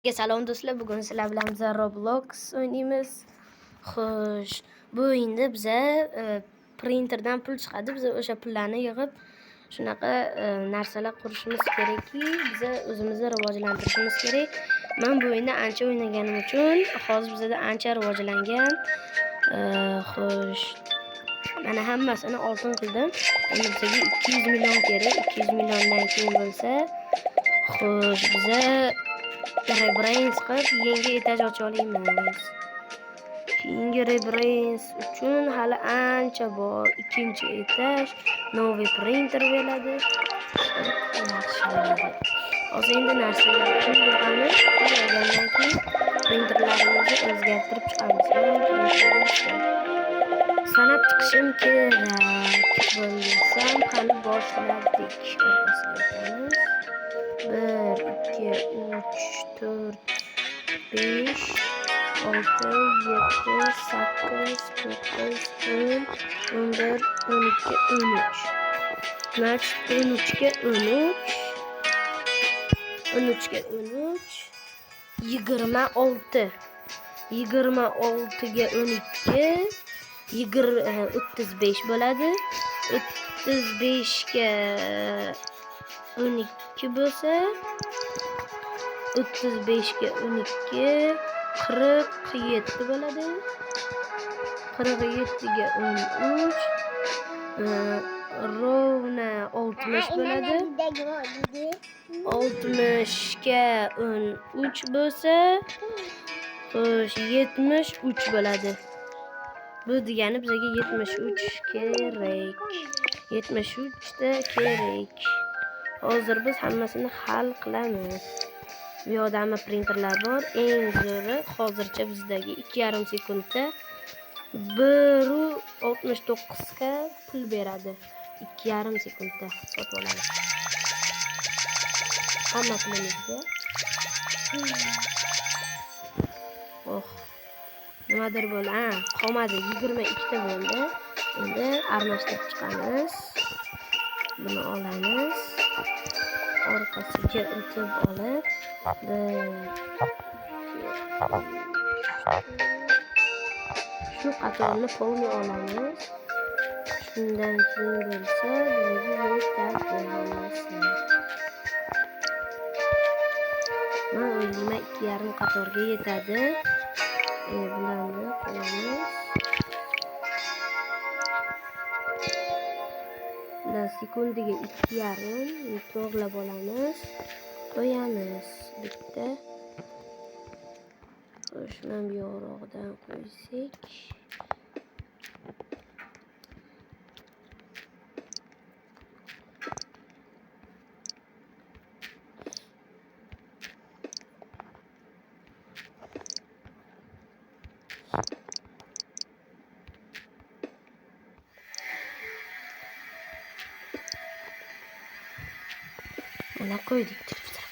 Salom do'stlar, bugun sizlar bilan biz Roblox o'ynaymiz. Xo'sh, bu o'yinda biza printerdan pul chiqadi. Biz o'sha pullarni yig'ib shunaqa narsalar qurishimiz kerakki, biza o'zimizni rivojlantirishimiz kerak. Men bu o'yinni ancha o'ynaganim uchun hozir bizda ancha rivojlangan. Xo'sh, mana hammasini oltin qildim. Endi bizga 200 million kerak. 200 milliondan keyin bo'lsa, xo'sh, biza Rebrains qilib yangi etaj ocha olamiz. Keyingi Rebrains uchun hali ancha bor. Ikkinchi etaj, novi printer bo'ladi. Hozir endi narsalar pul yig'amiz. Pul yig'gandan keyin printerlarimizni o'zgartirib chiqamiz. Sanab chiqishim kerak. Bo'lmasam qani boshladik. Orqasiga 1, 2, 3, 4, 5, 6, 7, 8, 9, 10, 11, 12, 13. Значит, 13'ga 13. 13'ga 13. 26. 26'ga 12. 35 bo'ladi. 35'ga 12 bo'lsa, 35'ga 12 47 bo'ladi. 47'ga 13 rovna 60 bo'ladi. 60'ga 13 bo'lsa, xo'sh 73 bo'ladi. Bu degani bizga 73 kerak. 73 da kerak. Hozir biz hammasini hal qilamiz. Bu yerda hamma printerlar bor. Eng zo'ri hozircha bizdagi 2,5 sekundda 1.69 ga pul beradi. 2,5 sekundda sotib olamiz. Hamma pulimizga. Nimadir bo'ldi? Qolmadi, 22 ta bo'ldi. Endi armashtirib chiqamiz. Buni olamiz. Orqasiga o'tib olib, shu qatorni polni olamiz. Shundan keyin bo'lsa, bizga yetadi. Men o'ylayman 2,5 qatorga yetadi. Bularni qo'yamiz. Sekundiga 2,5 to'g'rilab olamiz. Qo'yamiz bitta. Xo'sh, men bu yorug'dan qo'ysak. Mana qo'ydik televizor.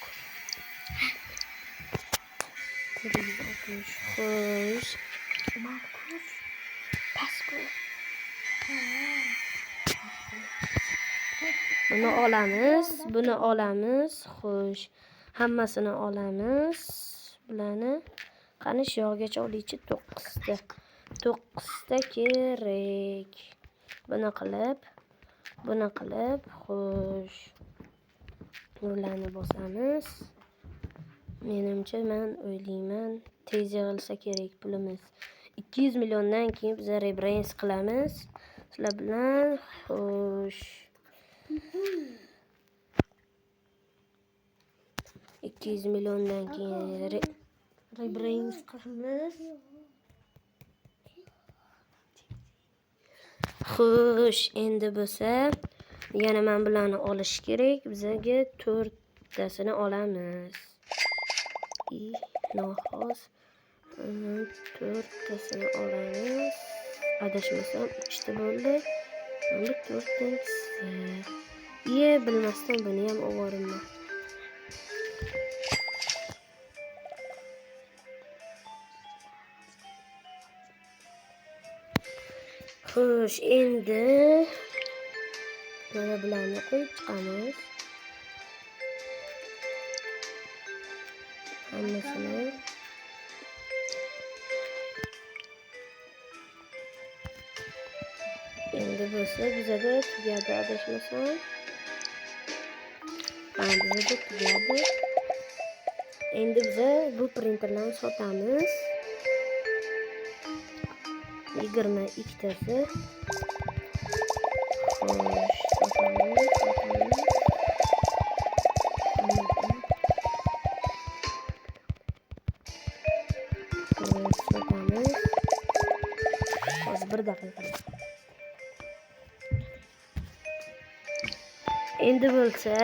Xo'sh. Markus. Pasko. Buni olamiz. Xo'sh. Hammasini olamiz. Bularni qani shu yoqgacha olaychi 9 ta. 9 ta kerak. Buni qilib, xo'sh. Bularni bosamiz. Menimcha men o'ylayman tez yig'ilsa kerak pulimiz. 200 milliondan keyin biz Rebrains qilamiz. Sizlar bilan xo'sh. 200 milliondan keyin Rebrains qilamiz. Xo'sh, endi bo'lsa, yana men bularni olish kerak. Bizga 4 tasini olamiz. Noxos 4 tasini olamiz. Adashmasam 3 ta bo'ldi. Endi 4 tasi. Bilmasdan buni ham o'g'irman. Xo'sh, endi mana bularni qo'yib chiqamiz. hammasini. Endi bo'lsa bizada tugadi adashmasam. Bizada tugadi. Endi biza bu printerlarni sotamiz. 22 tasi. Xo'sh, sotamiz. Sotamiz. Hozir 1 daqiqa. Endi bo'lsa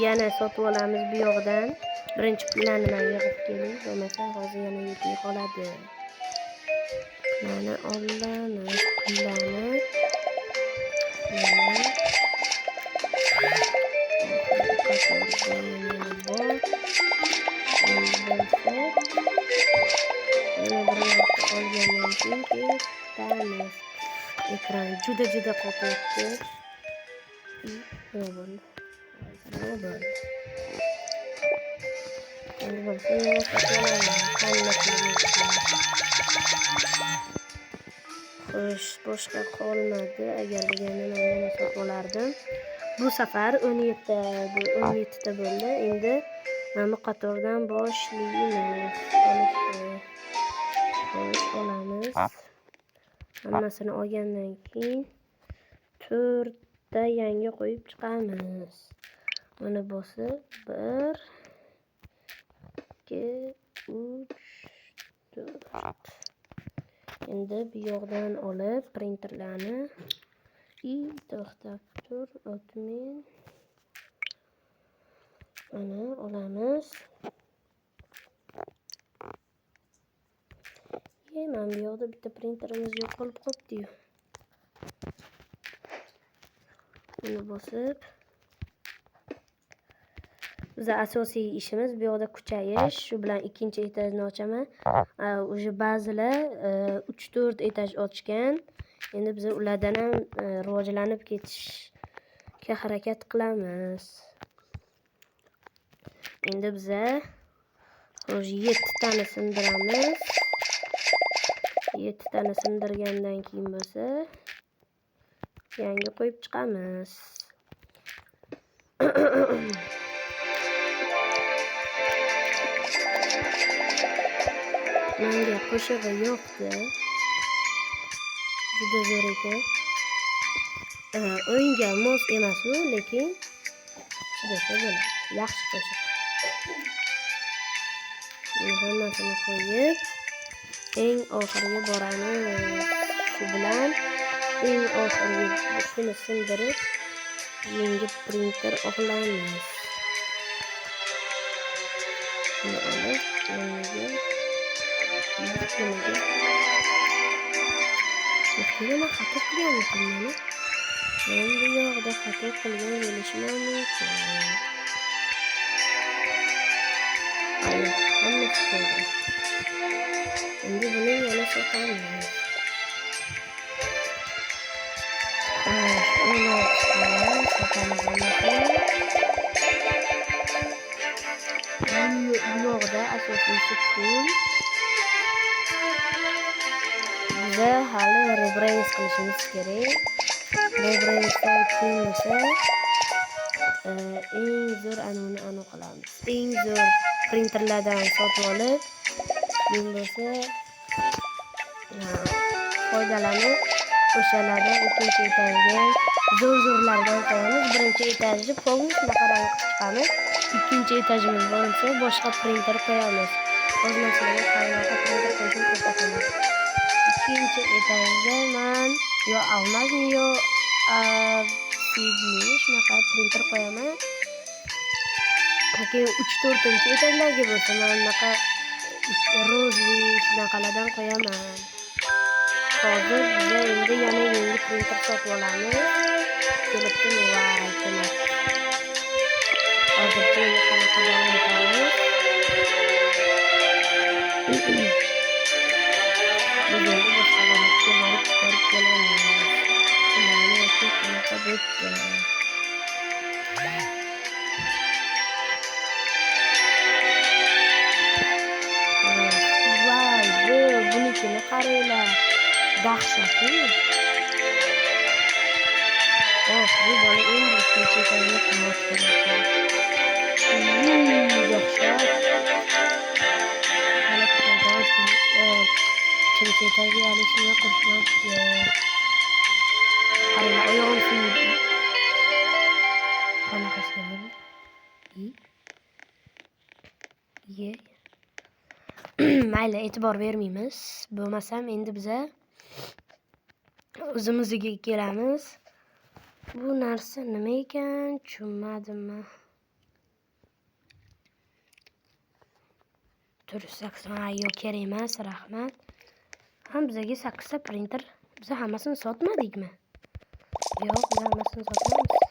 yana sotib olamiz bu yoqdan. Birinchi pullarni men yig'ib keling, bo'lmasa hozir yana yetmay qoladi. Pullarni olamiz, pullarni. Ekran juda qotyapti. Nima bo'ldi? Endi bo'lsa yana xo'sh, boshqa qolmadi. Agar deganini men sotib olardim. Bu safar 17 ta bo'ldi. Endi mana qatordan boshlaymiz. Xo'sh, olamiz. Hammasini olgandan keyin 4 ta yangi qo'yib chiqamiz. Mana bosib 1 2 3 4. Endi bu yoqdan olib printerlarni to'xtab tur, o'tmin. Mana olamiz. Mana bu yoqda bitta printerimiz yo'qolib qolibdi-yu. Buni bosib biza asosiy ishimiz bu yoqda kuchayish. Shu bilan ikkinchi etajni ochaman. O'sha ba'zilar 3-4 etaj ochgan. Endi biz ulardan ham rivojlanib ketishga harakat qilamiz. Endi biza 7 tani sindiramiz. 7 tani sindirgandan keyin bo'lsa yangi qo'yib chiqamiz. Menga qo'shig'i yo'qdi. Juda zo'r ekan. O'yinga mos emas u, lekin chidasa bo'ladi. Yaxshi qo'shiq. Hammasini qo'yib, eng oxiriga boramiz. Shu bilan eng oxiriga shuni sindirib, yangi printer olamiz. Buni olib, yangiga Nima xato qilganmikin mana? Men bu yoqda xato qilgan bo'lishim mumkin. Hammasi qo'ydim. Endi buni yana sotamiz. Bu yoqda asosiysi pul. Biza hali rebrand qilishimiz kerak. Rebranddan keyin esa eng zo'r an'ana qilamiz. Eng zo'r printerlardan sotib olib, keyin bo'lsa foydalanib o'shalardan ikkinchi etajga zo'r-zo'rlardan qo'yamiz. Birinchi etajni polni shunaqa rang chiqamiz. Ikkinchi etajimiz bo'lsa boshqa printer qo'yamiz. O'z masalada qanaqa printer qo'yishni ko'rsataman. İkinci etajda men yo almazmi yo Sydney shunaqa printer qo'yaman. Keyin 3-4 etajlarga bo'lsa men bunaqa rozli shunaqalardan qo'yaman. Hozir biza endi yana yangi printer sotib olamiz. Kelibdimi? Voy, kelib. Hozircha shunaqa davom etamiz. Bugun boshqa holatga borib kelamiz. Ularni qanaqa bo'pti? qaranglar. Dahshatli. Bu bola endi ikkinchi etagiga qimmat kerak. Dahshat. Hali ikkinchi etagiga olishga qo'shmoqchi. Qaranglar, oyog'im sinadi. Qanaqa sinadi? Ye. Mayli, e'tibor bermaymiz. Bo'lmasam endi biza o'zimizga kelamiz. Bu narsa nima ekan? Tushunmadimmi? Sakson, yo'q, kerak emas, rahmat. Ham bizga 8 ta printer, biz hammasini sotmadikmi? Yo'q, biz hammasini sotmaymiz.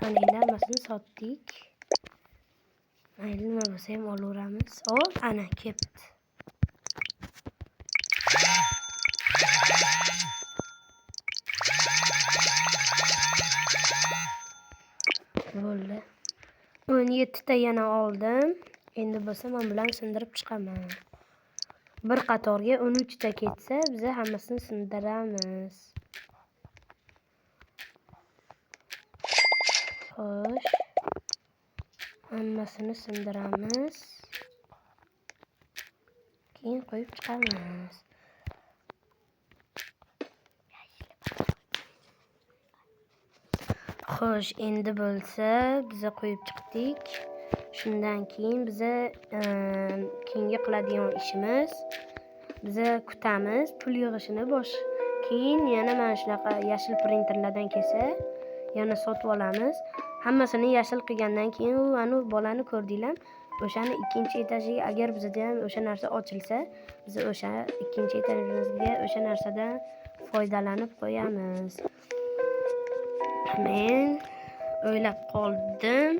Mana endi hammasini sotdik. Mayli, nima bo'lsa ham olaveramiz. Ana ketdi. Bo'ldi. 17 ta yana oldim. Endi bo'lsa men bilan sindirib chiqaman. Bir qatorga 13 ta ketsa, biz hammasini sindiramiz. Xo'sh. Hammasini sindiramiz. Keyin qo'yib chiqamiz. Xo'sh, endi bo'lsa biz qo'yib chiqdik. Shundan keyin biz keyingi qiladigan ishimiz, biz kutamiz, pul yig'ishini keyin yana mana shunaqa yashil printerlardan kelsa, yana sotib olamiz. Hammasini yashil qilgandan keyin anu bolani ko'rdinglar, o'shani ikkinchi etajiga agar bizda ham o'sha narsa ochilsa, biz o'sha ikkinchi etajimizga o'sha narsadan foydalanib qo'yamiz. Men o'ylab qoldim.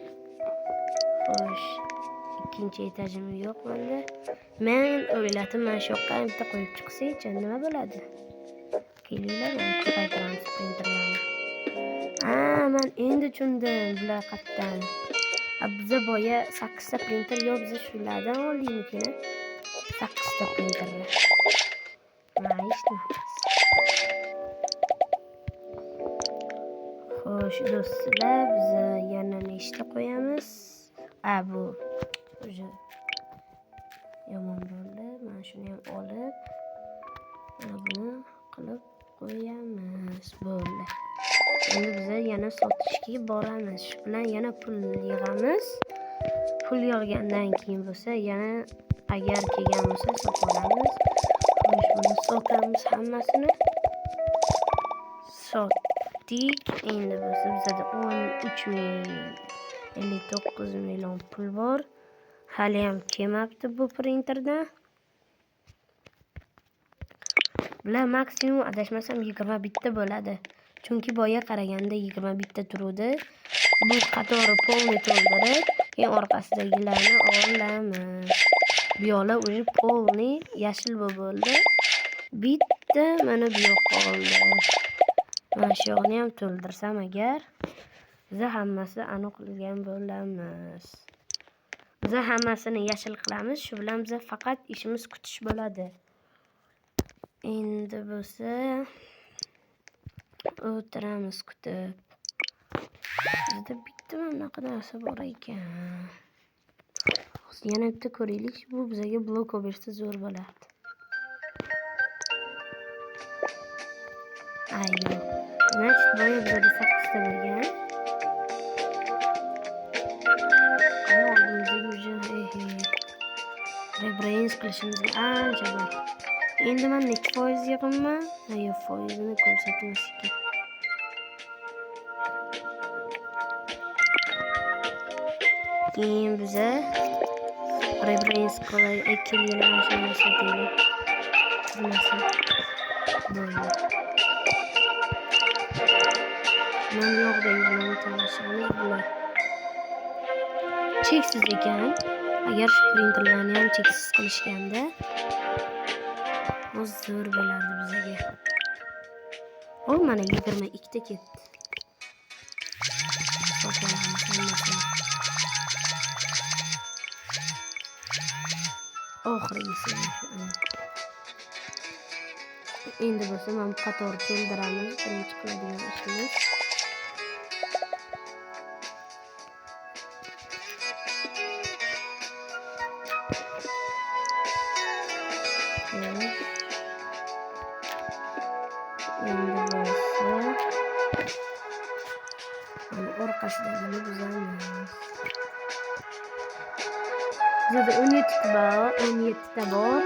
Xo'sh, ikkinchi etajim yo'q menda. Men o'yladim, mana shu yoqqa bitta qo'yib chiqsak-chi, nima bo'ladi? Kelinglar, ko'paytiramiz printerlarni. Men endi tushundim bular qayerdan. Biza boya 8 ta printer yo'q, biz shulardan oldikmi? 8 ta printer. Xo'sh, do'stlar, biz yana nechta qo'yamiz? Bu o'sha yomon bo'ldi. Mana shuni ham olib, mana buni qilib qo'yamiz. Bo'ldi. Endi biz yana sotishga boramiz. Shu bilan yana pul yig'amiz. Pul yig'gandan keyin bo'lsa, yana agar kelgan bo'lsa sotib olamiz. Xo'sh, buni sotamiz hammasini. Sotdik. Endi bo'lsa bizda 13,59 million pul bor. Hali ham kelmabdi bu printerdan. Bular maksimum adashmasam 21 ta bo'ladi. Chunki boya qaraganda 21 ta turadi. Bu qatori polni to'ldirib, keyin orqasidagilarni olamiz. Bu yoqlar o'zi polni yashil bo'ldi. Bitta mana bu yoqqa qoldi. Mana shu yoqni ham to'ldirsam agar, biz hammasi aniqlagan bo'lamiz. Biz hammasini yashil qilamiz. Shu bilan biz faqat ishimiz kutish bo'ladi. Endi bo'lsa o'tiramiz kutib. Bizda bitta bunaqa narsa bor ekan. Yana bitta ko'raylik. Bu bizga blok bersa zo'r bo'ladi. Ayyo. Значит, boya bizda 8 ta bo'lgan. Rebrains qilishimizga ancha bor. Endi men necha foiz yig'imman? Yo'q, foizini ko'rsatmas ekan. Keyin biza Rebrains kelinglar mana shu deylik. Turmasin. Bo'ldi. Men yo'qdagi bilan tanishamiz bular. Cheksiz ekan. Agar shu printerlarni ham cheksiz qilishganda zo'r bo'lardi bizga. Mana 22 ta ketdi. oxirgisi. Endi bo'lsa mana bu qator to'ldiramiz. Birinchi qiladigan ishimiz. Endi bo'lsa mana orqasidagini buzamiz. Bizda 17 ta bor.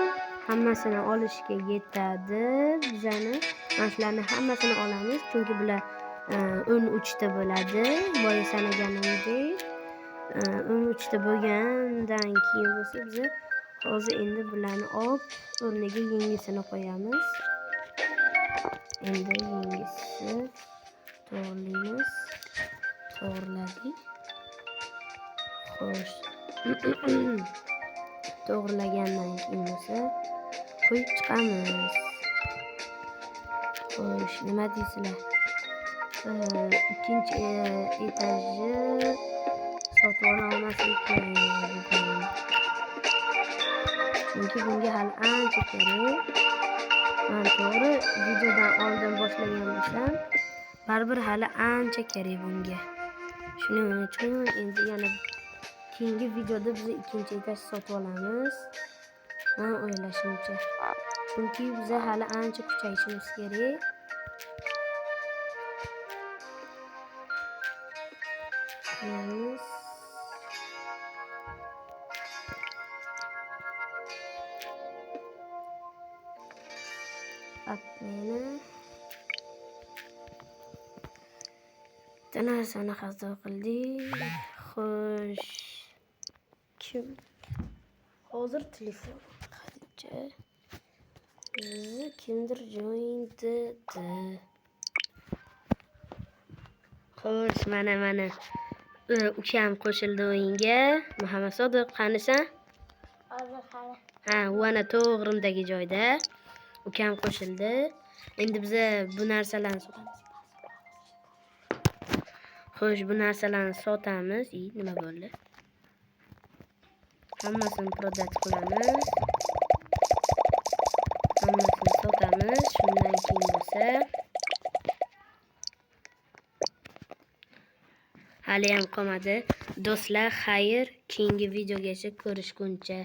Hammasini olishga yetadi bizani. Mana shularni hammasini olamiz, chunki bular 13 ta bo'ladi. Boya sanaganimdek 13 ta bo'lgandan keyin bo'lsa biz hozir endi bularni olib o'rniga yangisini qo'yamiz. Endi yangisi to'g'rilaymiz. To'g'riladik. Xo'sh. To'g'rilagandan keyin bo'lsa qo'yib chiqamiz. Xo'sh, nima deysizlar? Ikkinchi etajni sotib olmaslik kerak. Chunki bunga hali ancha kerak. Men to'g'ri videodan oldin boshlagan bo'lsam, baribir hali ancha kerak bunga. Shuning uchun endi yana keyingi videoda biz ikkinchi etaj sotib olamiz. Men o'ylashimcha. Chunki biz hali ancha kuchayishimiz kerak. Qo'yamiz. Apmeni narsani xato qildik. Xo'sh. Kim? Hozir telefon qancha? Kimdir join dedi. Xo'sh, mana ukam qo'shildi o'yinga. Muhammad Sodiq qanisan? Hozir hali. Ha, mana to'g'rimdagi joyda ukam qo'shildi. Endi biz bu narsalarni sotamiz. Xo'sh, bu narsalarni sotamiz. Nima bo'ldi? Hammasini prodat qilamiz. Hammasini sotamiz. Shundan keyin bo'lsa hali ham qolmadi. Do'stlar, xayr, keyingi videogacha ko'rishguncha.